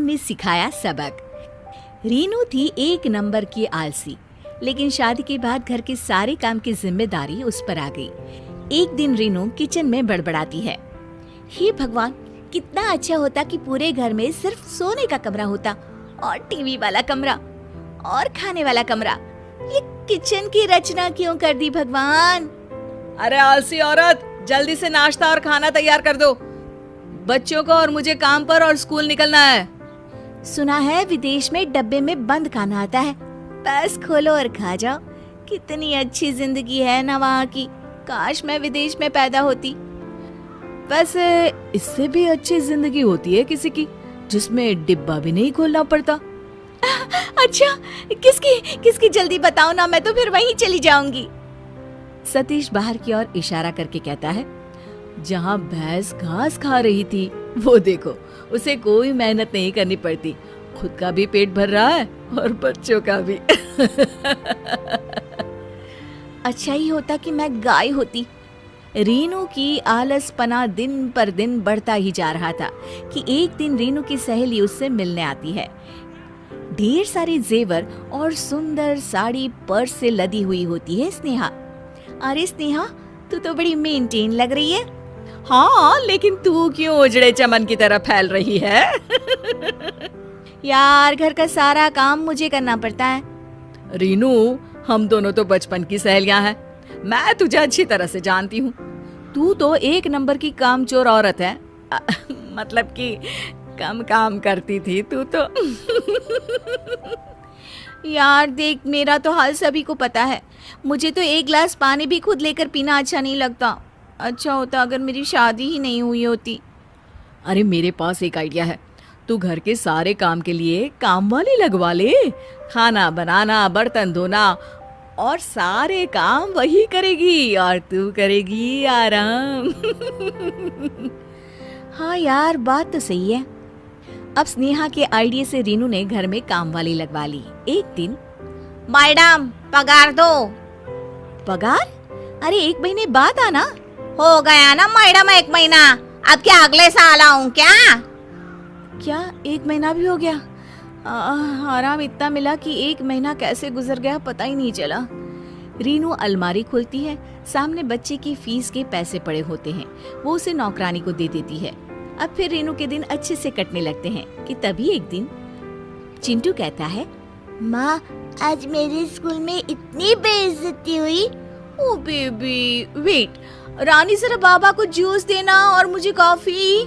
ने सिखाया सबक। रीनू थी एक नंबर की आलसी, लेकिन शादी के बाद घर के सारे काम की जिम्मेदारी उस पर आ गई। एक दिन रीनू किचन में बड़बड़ाती है, हे भगवान, कितना अच्छा होता कि पूरे घर में सिर्फ सोने का कमरा होता और टीवी वाला कमरा और खाने वाला कमरा। ये किचन की रचना क्यों कर दी भगवान? अरे आलसी औरत, जल्दी से नाश्ता और खाना तैयार कर दो। बच्चों को और मुझे काम पर और स्कूल निकलना है। सुना है विदेश में डब्बे में बंद खाना आता है, बस खोलो और खा जाओ। कितनी अच्छी जिंदगी है ना वहाँ की, काश मैं विदेश में पैदा होती। वैसे इससे भी अच्छी जिंदगी होती है किसी की, जिसमें डिब्बा भी नहीं खोलना पड़ता। अच्छा, किसकी जल्दी बताओ ना, मैं तो फिर वहीं चली जाऊंगी। सतीश बाहर की ओर इशारा करके कहता है, जहाँ भैंस घास खा रही थी वो देखो, उसे कोई मेहनत नहीं करनी पड़ती, खुद का भी पेट भर रहा है और बच्चों का भी। अच्छा ही होता कि मैं गाय होती। रीनू की आलसपना दिन पर दिन बढ़ता ही जा रहा था कि एक दिन रीनू की सहेली उससे मिलने आती है। ढेर सारे जेवर और सुंदर साड़ी पर्स से लदी हुई होती है स्नेहा। अरे स्नेहा, तू तो बड़ी मेंटेन लग रही है। हाँ, लेकिन तू क्यों उजड़े चमन की तरह फैल रही है? यार, घर का सारा काम मुझे करना पड़ता है। रीनू, हम दोनों तो बचपन की सहेलियां हैं, मैं तुझे अच्छी तरह से जानती हूँ। तू तो एक नंबर की कामचोर औरत है। मतलब कि कम काम करती थी तू तो। यार देख, मेरा तो हाल सभी को पता है। मुझे तो एक गिलास पानी भी खुद लेकर पीना अच्छा नहीं लगता। अच्छा होता अगर मेरी शादी ही नहीं हुई होती। अरे मेरे पास एक आइडिया है, तू घर के सारे काम के लिए काम वाली लगवा ले। खाना बनाना, बर्तन धोना और सारे काम वही करेगी और तू करेगी आराम। हाँ यार, बात तो सही है। अब स्नेहा के आइडिया से रीनू ने घर में काम वाली लगवा ली। एक दिन, मैडम पगार दो। पगार? अरे 1 महीने बाद आना। हो गया ना मैडम 1 महीना, अब क्या अगले साल आऊं क्या 1 महीना भी हो गया? आराम इतना मिला कि 1 महीना कैसे गुजर गया पता ही नहीं चला। रीनू अलमारी खोलती है, सामने बच्चे की फीस के पैसे पड़े होते हैं, वो उसे नौकरानी को दे देती है। अब फिर रीनू के दिन अच्छे से कटने लगते हैं कि तभी एक दिन चिंटू कहता है, माँ, आज मेरे स्कूल में इतनी बेइज्जती हुई। ओ बेबी, वेट, रानी जरा बाबा को जूस देना और मुझे कॉफी।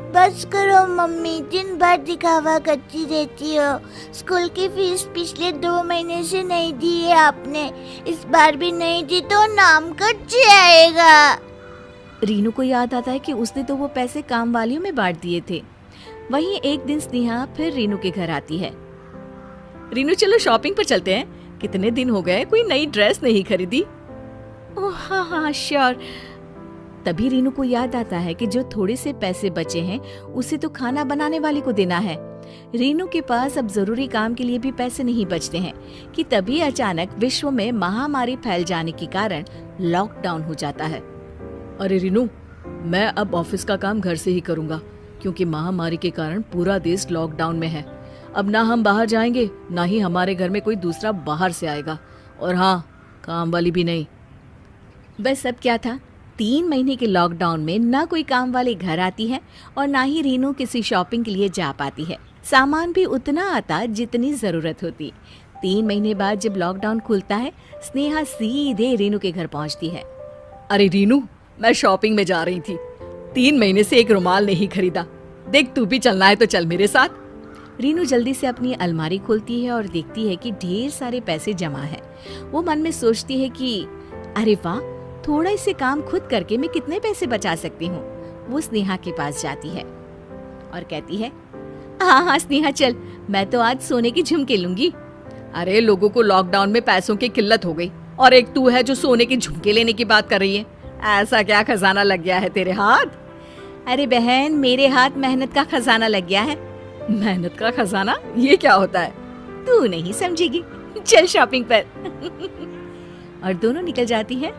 बस करो मम्मी, दिन भर दिखावा करती रहती हो। स्कूल की फीस पिछले 2 महीने से नहीं दी है आपने, इस बार भी नहीं दी तो नाम कट जाएगा। रीनू को याद आता है कि उसने तो वो पैसे काम वालियों में बांट दिए थे। वहीं एक दिन स्नेहा फिर रीनू के घर आती है। रीनू, चलो शॉपिंग पर चलते हैं, कितने दिन हो गए कोई नई ड्रेस नहीं खरीदी। ओह हाँ, श्योर। तभी रीनू को याद आता है कि जो थोड़े से पैसे बचे हैं उसे तो खाना बनाने वाले को देना है। रीनू के पास अब जरूरी काम के लिए भी पैसे नहीं बचते हैं कि तभी अचानक विश्व में महामारी फैल जाने के कारण लॉकडाउन हो जाता है। अरे रीनू, मैं अब ऑफिस का काम घर से ही करूंगा, क्योंकि महामारी के कारण पूरा देश लॉकडाउन में है। अब ना हम बाहर जाएंगे, ना ही हमारे घर में कोई दूसरा बाहर से आएगा, और हाँ, काम वाली भी नहीं। बस अब क्या था, 3 महीने के लॉकडाउन में ना कोई काम वाली घर आती है और ना ही रीनू किसी शॉपिंग के लिए जा पाती है। सामान भी उतना आता जितनी जरूरत होती। 3 महीने बाद जब लॉकडाउन खुलता है, स्नेहा सीधे रीनू के घर पहुंचती है। अरे रीनू, मैं शॉपिंग में जा रही थी, 3 महीने से एक रुमाल नहीं खरीदा, देख तू भी चलना है तो चल मेरे साथ। रीनू जल्दी से अपनी अलमारी खोलती है और देखती है कि ढेर सारे पैसे जमा है। वो मन में सोचती है कि अरे वाह, थोड़ा इसे काम खुद करके मैं कितने पैसे बचा सकती हूँ। वो स्नेहा के पास जाती है और कहती है, हाँ स्नेहा चल, मैं तो आज सोने की झुमके लूंगी। अरे लोगों को लॉकडाउन में पैसों की किल्लत हो गई और एक तू है जो सोने की झुमके लेने की बात कर रही है। ऐसा क्या खजाना लग गया है तेरे हाथ? अरे बहन, मेरे हाथ मेहनत का खजाना लग गया है। मेहनत का खजाना? ये क्या होता है? तू नहीं समझेगी, चल शॉपिंग पर। और दोनों निकल जाती हैं